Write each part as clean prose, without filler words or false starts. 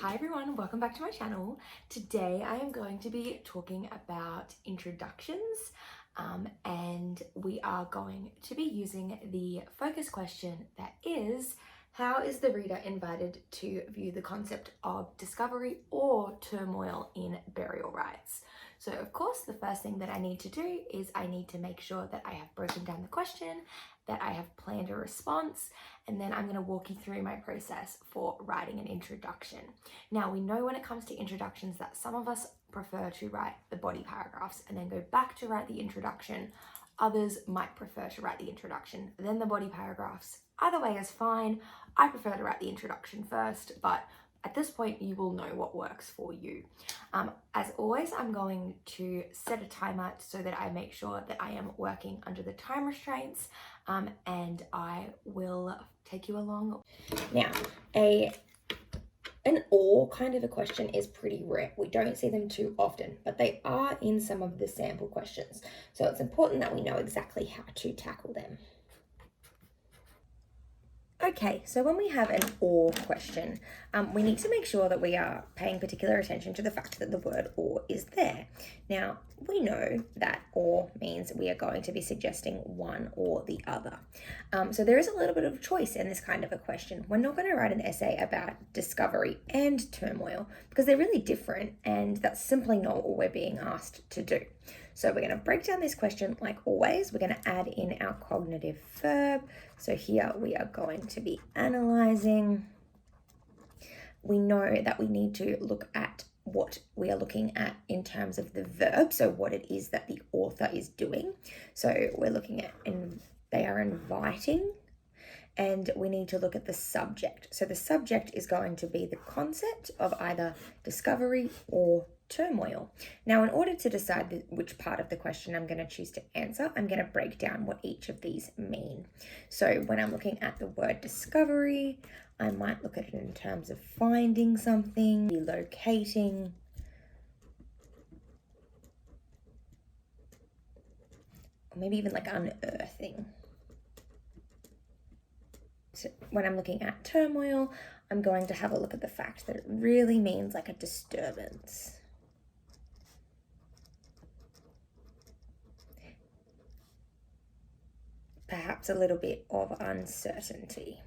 Hi everyone, welcome back to my channel. Today I am going to be talking about introductions and we are going to be using the focus question that is, how is the reader invited to view the concept of discovery or turmoil in burial rites? So of course the first thing that I need to do is I need to make sure that I have broken down the question, that I have planned a response, and then I'm going to walk you through my process for writing an introduction. Now, we know when it comes to introductions that some of us prefer to write the body paragraphs and then go back to write the introduction. Others might prefer to write the introduction, then the body paragraphs. Either way is fine. I prefer to write the introduction first, but at this point, you will know what works for you. As always, I'm going to set a timer so that I make sure that I am working under the time restraints, and I will take you along. Now, an or kind of a question is pretty rare. We don't see them too often, but they are in some of the sample questions. So it's important that we know exactly how to tackle them. Okay, so when we have an or question, we need to make sure that we are paying particular attention to the fact that the word or is there. Now, we know that or means we are going to be suggesting one or the other. So there is a little bit of choice in this kind of a question. We're not going to write an essay about discovery and turmoil because they're really different, and that's simply not what we're being asked to do. So we're going to break down this question like always. We're going to add in our cognitive verb. So here we are going to be analyzing. We know that we need to look at what we are looking at in terms of the verb, so what it is that the author is doing. So we're looking at, they are inviting, and we need to look at the subject. So the subject is going to be the concept of either discovery or turmoil. Now, in order to decide which part of the question I'm going to choose to answer, I'm going to break down what each of these mean. So when I'm looking at the word discovery, I might look at it in terms of finding something, locating, or maybe even like unearthing. So when I'm looking at turmoil, I'm going to have a look at the fact that it really means like a disturbance. Perhaps a little bit of uncertainty.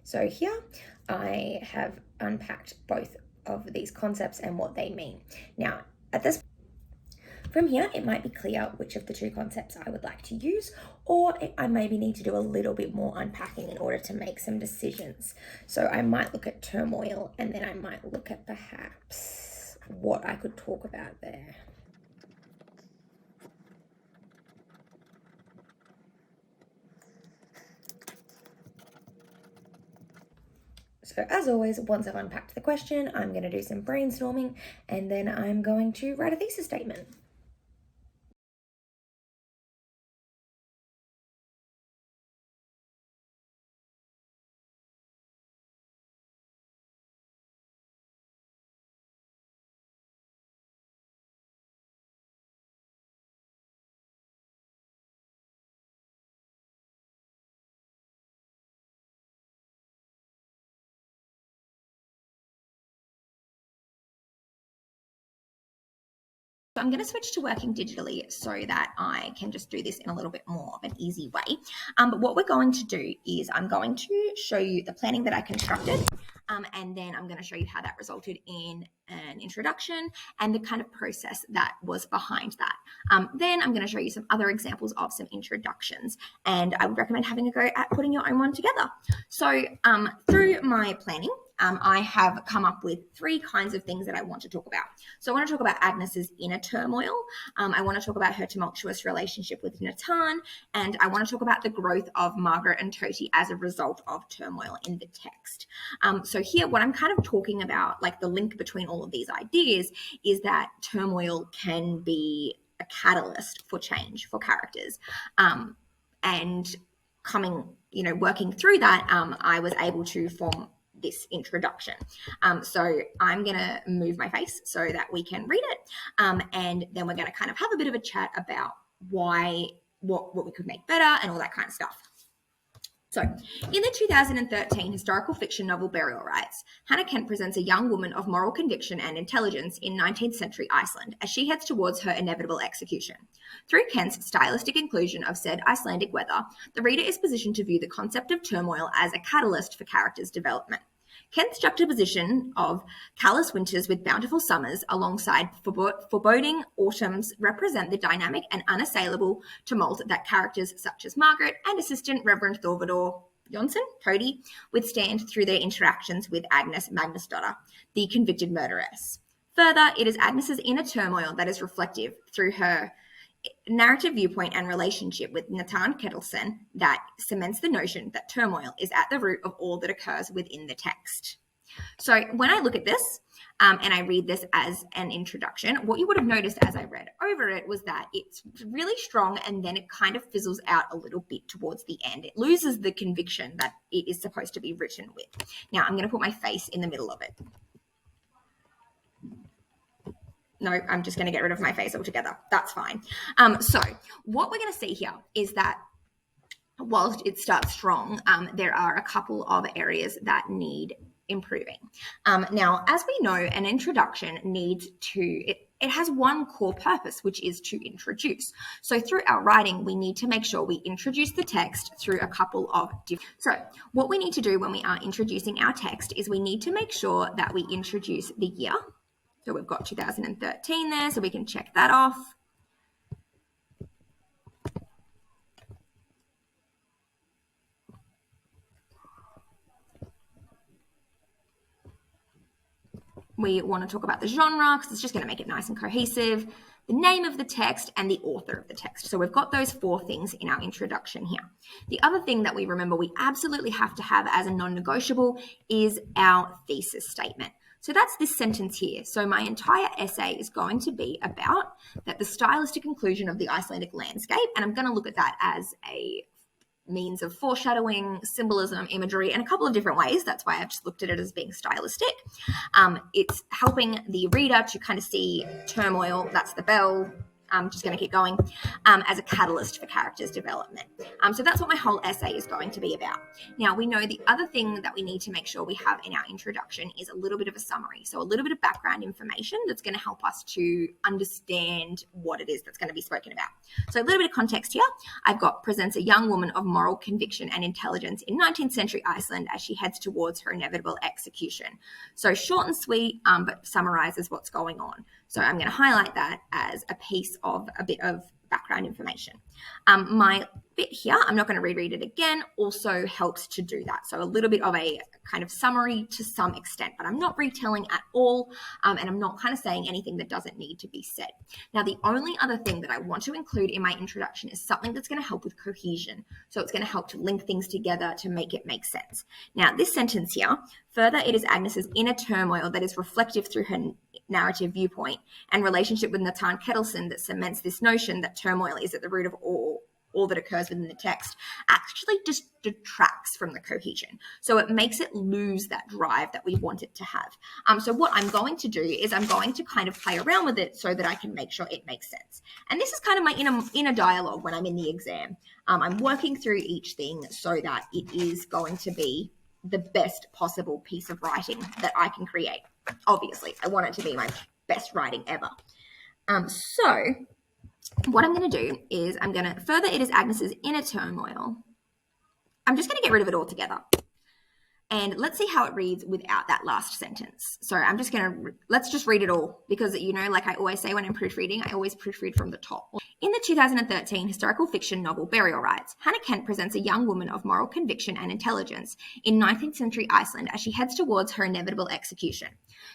So here I have unpacked both of these concepts and what they mean. Now, from here, it might be clear which of the two concepts I would like to use, or I maybe need to do a little bit more unpacking in order to make some decisions. So I might look at turmoil, and then I might look at perhaps what I could talk about there. So as always, once I've unpacked the question, I'm going to do some brainstorming, and then I'm going to write a thesis statement. So I'm going to switch to working digitally so that I can just do this in a little bit more of an easy way. But what we're going to do is I'm going to show you the planning that I constructed, and then I'm going to show you how that resulted in an introduction and the kind of process that was behind that. Then I'm going to show you some other examples of some introductions, and I would recommend having a go at putting your own one together. So through my planning, I have come up with three kinds of things that I want to talk about. So I want to talk about Agnes's inner turmoil. I want to talk about her tumultuous relationship with Nathan, and I want to talk about the growth of Margaret and Toti as a result of turmoil in the text. So here, what I'm kind of talking about, like the link between all of these ideas, is that turmoil can be a catalyst for change for characters. And working through that, I was able to form this introduction. So I'm going to move my face so that we can read it. And then we're going to kind of have a bit of a chat about what we could make better and all that kind of stuff. So, in the 2013 historical fiction novel Burial Rites, Hannah Kent presents a young woman of moral conviction and intelligence in 19th century Iceland as she heads towards her inevitable execution. Through Kent's stylistic inclusion of said Icelandic weather, the reader is positioned to view the concept of turmoil as a catalyst for characters' development. Kent's juxtaposition of callous winters with bountiful summers alongside foreboding autumns represent the dynamic and unassailable tumult that characters such as Margaret and assistant Reverend Thorvador Jonsson, Cody, withstand through their interactions with Agnes Magnusdotter, the convicted murderess. Further, it is Agnes's inner turmoil that is reflective through her narrative viewpoint and relationship with Nathan Ketilsson that cements the notion that turmoil is at the root of all that occurs within the text. So when I look at this and I read this as an introduction, what you would have noticed as I read over it was that it's really strong and then it kind of fizzles out a little bit towards the end. It loses the conviction that it is supposed to be written with. Now I'm going to put my face in the middle of it. No, I'm just going to get rid of my face altogether. That's fine. So what we're going to see here is that whilst it starts strong, there are a couple of areas that need improving. Now, as we know, an introduction needs to, it has one core purpose, which is to introduce. So through our writing, we need to make sure we introduce the text through a couple of different. So what we need to do when we are introducing our text is we need to make sure that we introduce the year. So we've got 2013 there, so we can check that off. We want to talk about the genre because it's just going to make it nice and cohesive, the name of the text, and the author of the text. So we've got those 4 things in our introduction here. The other thing that we remember we absolutely have to have as a non-negotiable is our thesis statement. So that's this sentence here. So my entire essay is going to be about that the stylistic inclusion of the Icelandic landscape, and I'm going to look at that as a means of foreshadowing, symbolism, imagery, and a couple of different ways. That's why I've just looked at it as being stylistic. It's helping the reader to kind of see turmoil, that's the bell, I'm just going to keep going, as a catalyst for characters' development. So that's what my whole essay is going to be about. Now, we know the other thing that we need to make sure we have in our introduction is a little bit of a summary. So a little bit of background information that's going to help us to understand what it is that's going to be spoken about. So a little bit of context here. I've got presents a young woman of moral conviction and intelligence in 19th century Iceland as she heads towards her inevitable execution. So short and sweet, but summarizes what's going on. So I'm going to highlight that as a piece of a bit of background information. My bit here, I'm not going to reread it again, also helps to do that. So a little bit of a kind of summary to some extent, but I'm not retelling at all, and I'm not kind of saying anything that doesn't need to be said. Now, the only other thing that I want to include in my introduction is something that's going to help with cohesion. So it's going to help to link things together to make it make sense. Now, this sentence here, further, it is Agnes's inner turmoil that is reflective through her narrative viewpoint and relationship with Nathan Ketilsson that cements this notion that turmoil is at the root of all that occurs within the text, actually just detracts from the cohesion. So it makes it lose that drive that we want it to have. So what I'm going to do is I'm going to kind of play around with it so that I can make sure it makes sense. And this is kind of my inner dialogue when I'm in the exam. I'm working through each thing so that it is going to be the best possible piece of writing that I can create. Obviously, I want it to be my best writing ever. So what I'm going to do is I'm going to further it is Agnes's inner turmoil. I'm just going to get rid of it altogether. And let's see how it reads without that last sentence. So I'm just going to, let's just read it all because, you know, like I always say when I'm proofreading, I always proofread from the top. In the 2013 historical fiction novel Burial Rites, Hannah Kent presents a young woman of moral conviction and intelligence in 19th century Iceland as she heads towards her inevitable execution.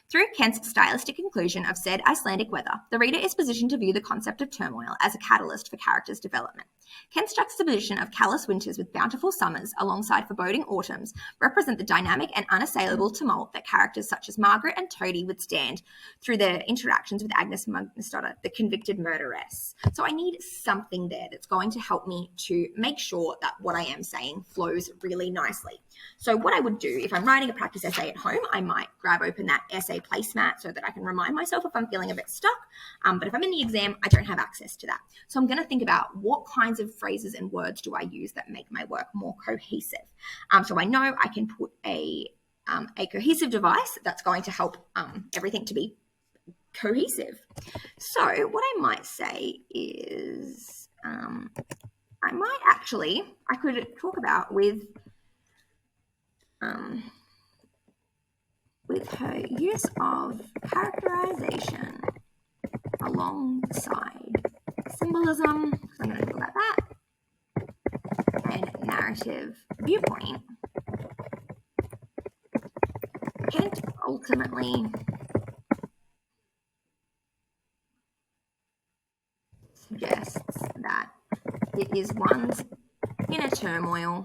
Through Kent's stylistic inclusion of said Icelandic weather, the reader is positioned to view the concept of turmoil as a catalyst for characters' development. Kent's juxtaposition of callous winters with bountiful summers alongside foreboding autumns represent the dynamic and unassailable tumult that characters such as Margaret and Toady would stand through their interactions with Agnes Magnusdotter, the convicted murderess. So I need something there that's going to help me to make sure that what I am saying flows really nicely. So what I would do if I'm writing a practice essay at home, I might grab open that essay placemat so that I can remind myself if I'm feeling a bit stuck. But if I'm in the exam, I don't have access to that. So I'm going to think about what kinds of phrases and words do I use that make my work more cohesive. So I know I can put a cohesive device that's going to help everything to be cohesive. So what I might say is I could talk about with her use of characterization alongside symbolism, so I'm going to talk about that, and narrative viewpoint, Kent ultimately suggests that it is one's inner turmoil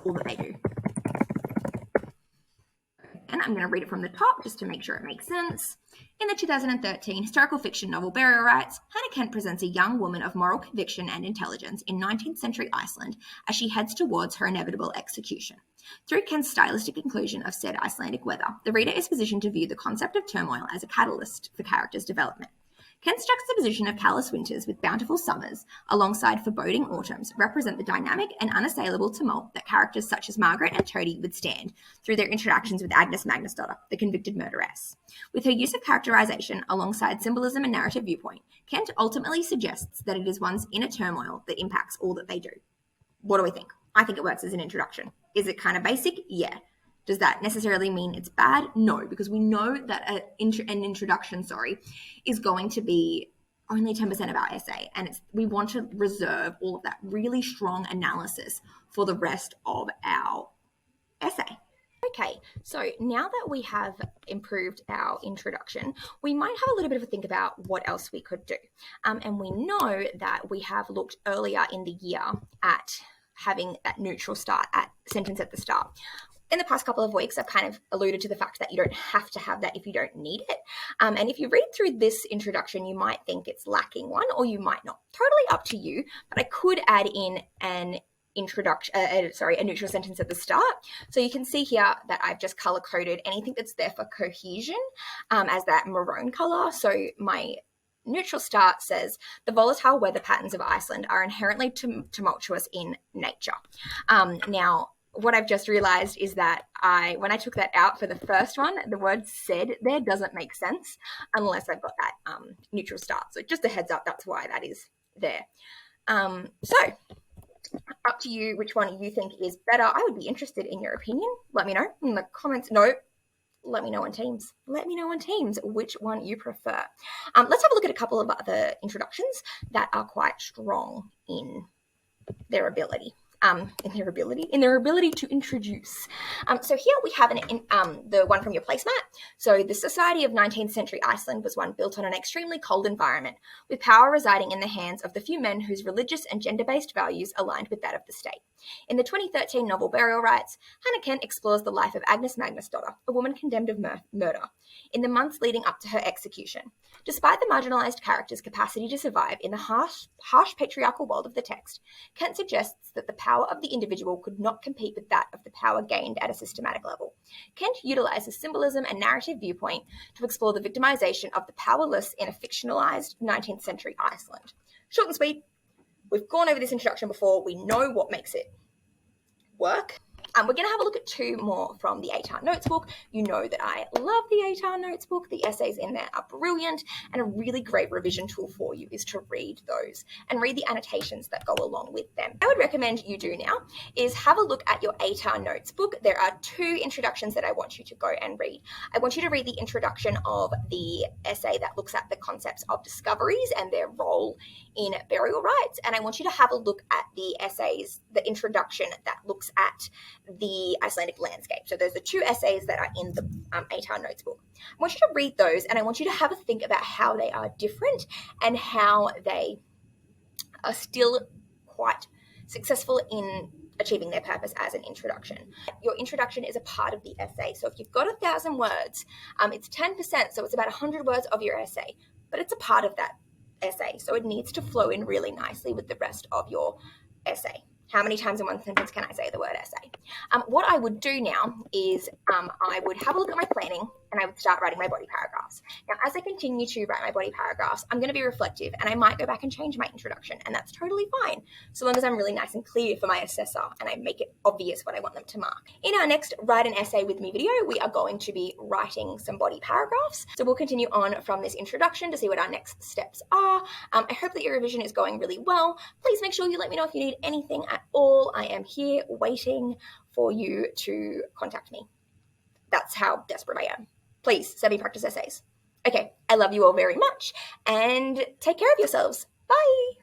all that they do. And I'm going to read it from the top just to make sure it makes sense. In the 2013 historical fiction novel Burial Rites, Hannah Kent presents a young woman of moral conviction and intelligence in 19th century Iceland as she heads towards her inevitable execution. Through Kent's stylistic inclusion of said Icelandic weather, the reader is positioned to view the concept of turmoil as a catalyst for character's development. Kent's juxtaposition of callous winters with bountiful summers, alongside foreboding autumns, represent the dynamic and unassailable tumult that characters such as Margaret and Toady would stand through their interactions with Agnes Magnusdotter, the convicted murderess. With her use of characterization alongside symbolism and narrative viewpoint, Kent ultimately suggests that it is one's inner turmoil that impacts all that they do. What do we think? I think it works as an introduction. Is it kind of basic? Yeah. Does that necessarily mean it's bad? No, because we know that an introduction, is going to be only 10% of our essay, and we want to reserve all of that really strong analysis for the rest of our essay. Okay, so now that we have improved our introduction, we might have a little bit of a think about what else we could do. And we know that we have looked earlier in the year at having that neutral start at sentence at the start. In the past couple of weeks, I've kind of alluded to the fact that you don't have to have that if you don't need it. And if you read through this introduction, you might think it's lacking one, or you might not. Totally up to you. But I could add in a neutral sentence at the start. So you can see here that I've just color coded anything that's there for cohesion as that maroon color. So my neutral start says the volatile weather patterns of Iceland are inherently tumultuous in nature. Now, what I've just realized is that when I took that out for the first one, the word said there doesn't make sense unless I've got that neutral start. So just a heads up, that's why that is there. So up to you which one you think is better. I would be interested in your opinion. Let me know in the comments. No, let me know on Teams. Let me know on Teams which one you prefer. Let's have a look at a couple of other introductions that are quite strong in their ability. In their ability to introduce. So here we have the one from your placemat. So the society of 19th century Iceland was one built on an extremely cold environment, with power residing in the hands of the few men whose religious and gender-based values aligned with that of the state. In the 2013 novel Burial Rites, Hannah Kent explores the life of Agnes Magnusdotter, a woman condemned of murder, in the months leading up to her execution. Despite the marginalized character's capacity to survive in the harsh patriarchal world of the text, Kent suggests that the power of the individual could not compete with that of the power gained at a systematic level. Kent utilizes symbolism and narrative viewpoint to explore the victimization of the powerless in a fictionalized 19th century Iceland. Short and sweet. We've gone over this introduction before. We know what makes it work. We're going to have a look at two more from the ATAR Notes book. You know that I love the ATAR Notes book. The essays in there are brilliant, and a really great revision tool for you is to read those and read the annotations that go along with them. I would recommend you do now is have a look at your ATAR Notes book. There are two introductions that I want you to go and read. I want you to read the introduction of the essay that looks at the concepts of discoveries and their role in burial rites, and I want you to have a look at the essays, the introduction that looks at the Icelandic landscape. So those are two essays that are in the 8-hour notes book. I want you to read those, and I want you to have a think about how they are different and how they are still quite successful in achieving their purpose as an introduction. Your introduction is a part of the essay. So if you've got 1,000 words, it's 10%, so it's about 100 words of your essay, but it's a part of that essay. So it needs to flow in really nicely with the rest of your essay. How many times in one sentence can I say the word essay? What I would do now is I would have a look at my planning and I would start writing my body paragraphs. Now, as I continue to write my body paragraphs, I'm going to be reflective and I might go back and change my introduction, and that's totally fine, so long as I'm really nice and clear for my assessor and I make it obvious what I want them to mark. In our next Write an Essay with Me video, we are going to be writing some body paragraphs. So we'll continue on from this introduction to see what our next steps are. I hope that your revision is going really well. Please make sure you let me know if you need anything at all. I am here waiting for you to contact me. That's how desperate I am. Please send me practice essays. Okay, I love you all very much and take care of yourselves. Bye.